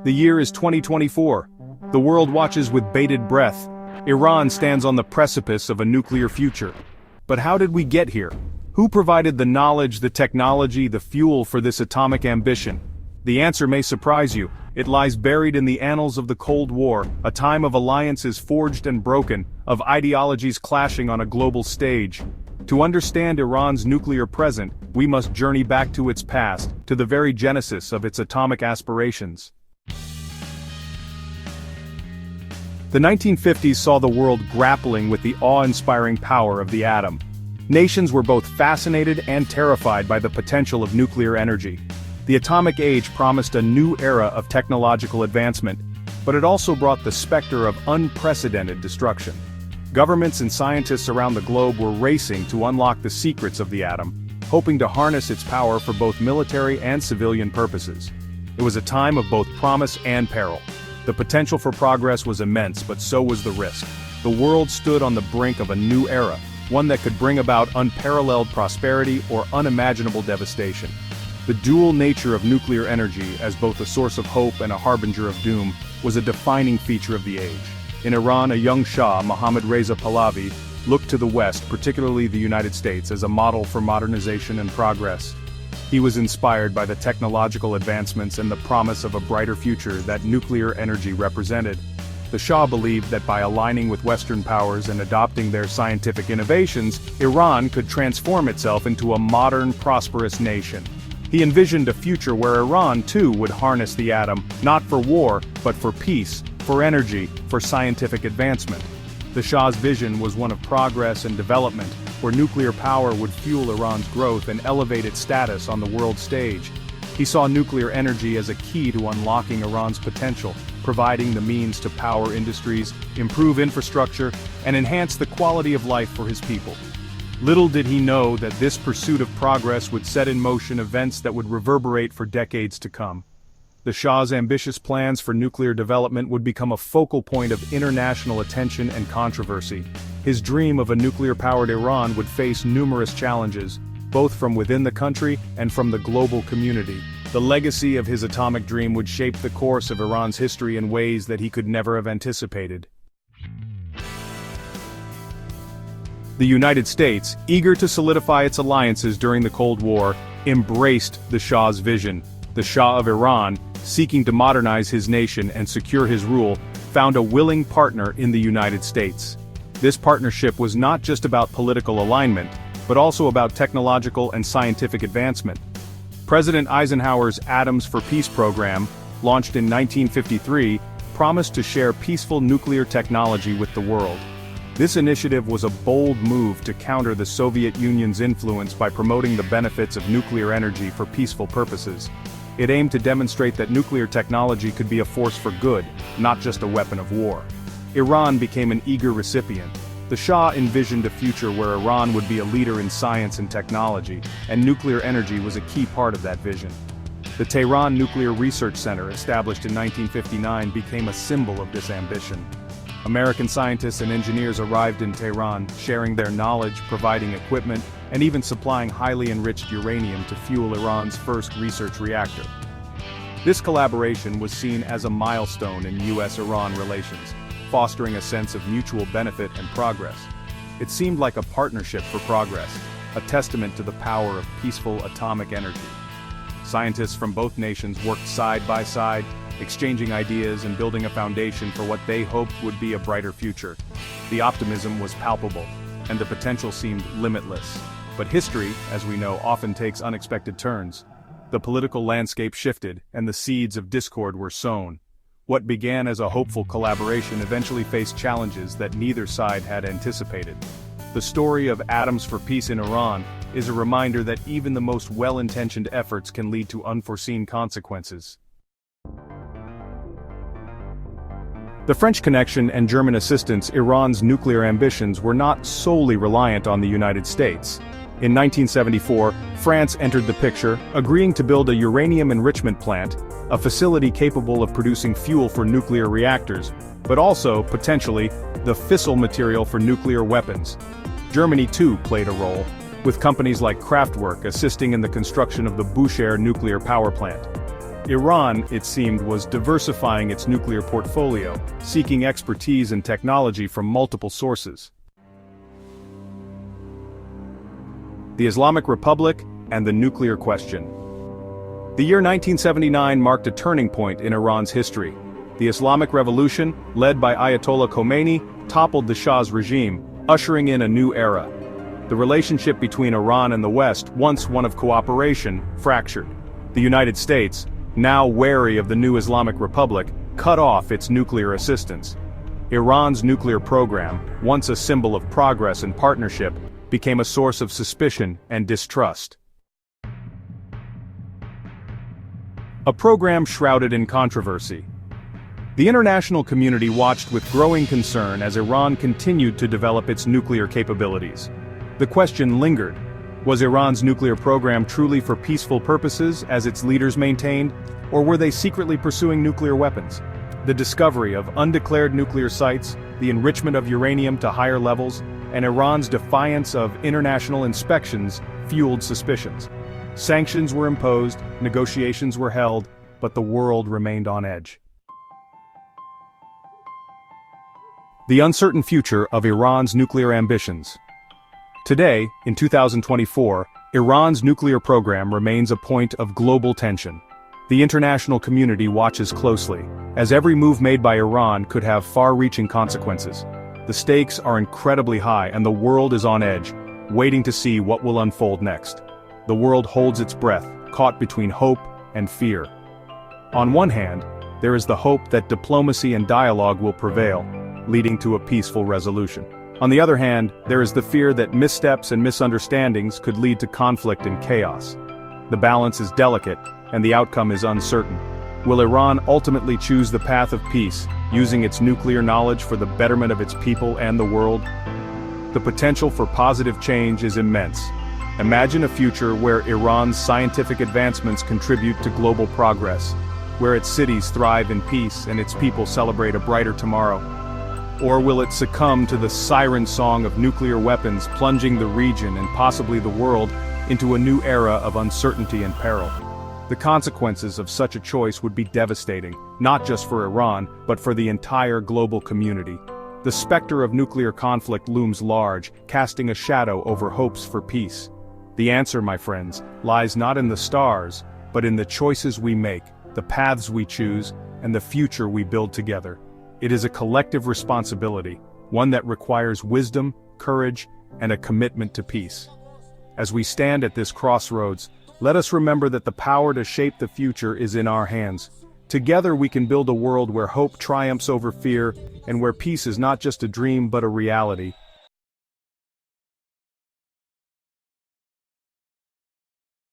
The year is 2024. The world watches with bated breath. Iran stands on the precipice of a nuclear future. But how did we get here? Who provided the knowledge, the technology, the fuel for this atomic ambition? The answer may surprise you. It lies buried in the annals of the Cold War, a time of alliances forged and broken, of ideologies clashing on a global stage. To understand Iran's nuclear present, we must journey back to its past, to the very genesis of its atomic aspirations. The 1950s saw the world grappling with the awe-inspiring power of the atom. Nations were both fascinated and terrified by the potential of nuclear energy. The atomic age promised a new era of technological advancement, but it also brought the specter of unprecedented destruction. Governments and scientists around the globe were racing to unlock the secrets of the atom, hoping to harness its power for both military and civilian purposes. It was a time of both promise and peril. The potential for progress was immense, but so was the risk. The world stood on the brink of a new era, one that could bring about unparalleled prosperity or unimaginable devastation. The dual nature of nuclear energy, as both a source of hope and a harbinger of doom, was a defining feature of the age. In Iran, a young Shah, Mohammad Reza Pahlavi, looked to the West, particularly the United States, as a model for modernization and progress. He was inspired by the technological advancements and the promise of a brighter future that nuclear energy represented. The Shah believed that by aligning with Western powers and adopting their scientific innovations, Iran could transform itself into a modern, prosperous nation. He envisioned a future where Iran, too, would harness the atom, not for war, but for peace, for energy, for scientific advancement. The Shah's vision was one of progress and development, where nuclear power would fuel Iran's growth and elevate its status on the world stage. He saw nuclear energy as a key to unlocking Iran's potential, providing the means to power industries, improve infrastructure, and enhance the quality of life for his people. Little did he know that this pursuit of progress would set in motion events that would reverberate for decades to come. The Shah's ambitious plans for nuclear development would become a focal point of international attention and controversy. His dream of a nuclear-powered Iran would face numerous challenges, both from within the country and from the global community. The legacy of his atomic dream would shape the course of Iran's history in ways that he could never have anticipated. The United States, eager to solidify its alliances during the Cold War, embraced the Shah's vision. The Shah of Iran, seeking to modernize his nation and secure his rule, found a willing partner in the United States. This partnership was not just about political alignment, but also about technological and scientific advancement. President Eisenhower's Atoms for Peace program, launched in 1953, promised to share peaceful nuclear technology with the world. This initiative was a bold move to counter the Soviet Union's influence by promoting the benefits of nuclear energy for peaceful purposes. It aimed to demonstrate that nuclear technology could be a force for good, not just a weapon of war. Iran became an eager recipient. The Shah envisioned a future where Iran would be a leader in science and technology, and nuclear energy was a key part of that vision. The Tehran Nuclear Research Center, established in 1959, became a symbol of this ambition. American scientists and engineers arrived in Tehran, sharing their knowledge, providing equipment, and even supplying highly enriched uranium to fuel Iran's first research reactor. This collaboration was seen as a milestone in US-Iran relations, fostering a sense of mutual benefit and progress. It seemed like a partnership for progress, a testament to the power of peaceful atomic energy. Scientists from both nations worked side by side, exchanging ideas and building a foundation for what they hoped would be a brighter future. The optimism was palpable, and the potential seemed limitless. But history, as we know, often takes unexpected turns. The political landscape shifted, and the seeds of discord were sown. What began as a hopeful collaboration eventually faced challenges that neither side had anticipated. The story of Atoms for Peace in Iran is a reminder that even the most well-intentioned efforts can lead to unforeseen consequences. The French connection and German assistance. Iran's nuclear ambitions were not solely reliant on the United States. In 1974, France entered the picture, agreeing to build a uranium enrichment plant, a facility capable of producing fuel for nuclear reactors, but also, potentially, the fissile material for nuclear weapons. Germany too played a role. with companies like Kraftwerk assisting in the construction of the Bushehr nuclear power plant. Iran, it seemed, was diversifying its nuclear portfolio, seeking expertise and technology from multiple sources. The Islamic Republic and the nuclear question. The year 1979 marked a turning point in Iran's history. The Islamic Revolution, led by Ayatollah Khomeini, toppled the Shah's regime, ushering in a new era. The relationship between Iran and the West, once one of cooperation, fractured. The United States, now wary of the new Islamic Republic, cut off its nuclear assistance. Iran's nuclear program, once a symbol of progress and partnership, became a source of suspicion and distrust. A program shrouded in controversy. The international community watched with growing concern as Iran continued to develop its nuclear capabilities. The question lingered: was Iran's nuclear program truly for peaceful purposes, as its leaders maintained, or were they secretly pursuing nuclear weapons? The discovery of undeclared nuclear sites, the enrichment of uranium to higher levels, and Iran's defiance of international inspections fueled suspicions. Sanctions were imposed, negotiations were held, but the world remained on edge. The uncertain future of Iran's nuclear ambitions. Today, in 2024, Iran's nuclear program remains a point of global tension. The international community watches closely, as every move made by Iran could have far-reaching consequences. The stakes are incredibly high and the world is on edge, waiting to see what will unfold next. The world holds its breath, caught between hope and fear. On one hand, there is the hope that diplomacy and dialogue will prevail, leading to a peaceful resolution. On the other hand, there is the fear that missteps and misunderstandings could lead to conflict and chaos. The balance is delicate, and the outcome is uncertain. Will Iran ultimately choose the path of peace, using its nuclear knowledge for the betterment of its people and the world? The potential for positive change is immense. Imagine a future where Iran's scientific advancements contribute to global progress, where its cities thrive in peace and its people celebrate a brighter tomorrow. Or will it succumb to the siren song of nuclear weapons, plunging the region and possibly the world into a new era of uncertainty and peril? The consequences of such a choice would be devastating, not just for Iran, but for the entire global community. The specter of nuclear conflict looms large, casting a shadow over hopes for peace. The answer, my friends, lies not in the stars, but in the choices we make, the paths we choose, and the future we build together. It is a collective responsibility, one that requires wisdom, courage, and a commitment to peace. As we stand at this crossroads, let us remember that the power to shape the future is in our hands. Together we can build a world where hope triumphs over fear, and where peace is not just a dream but a reality.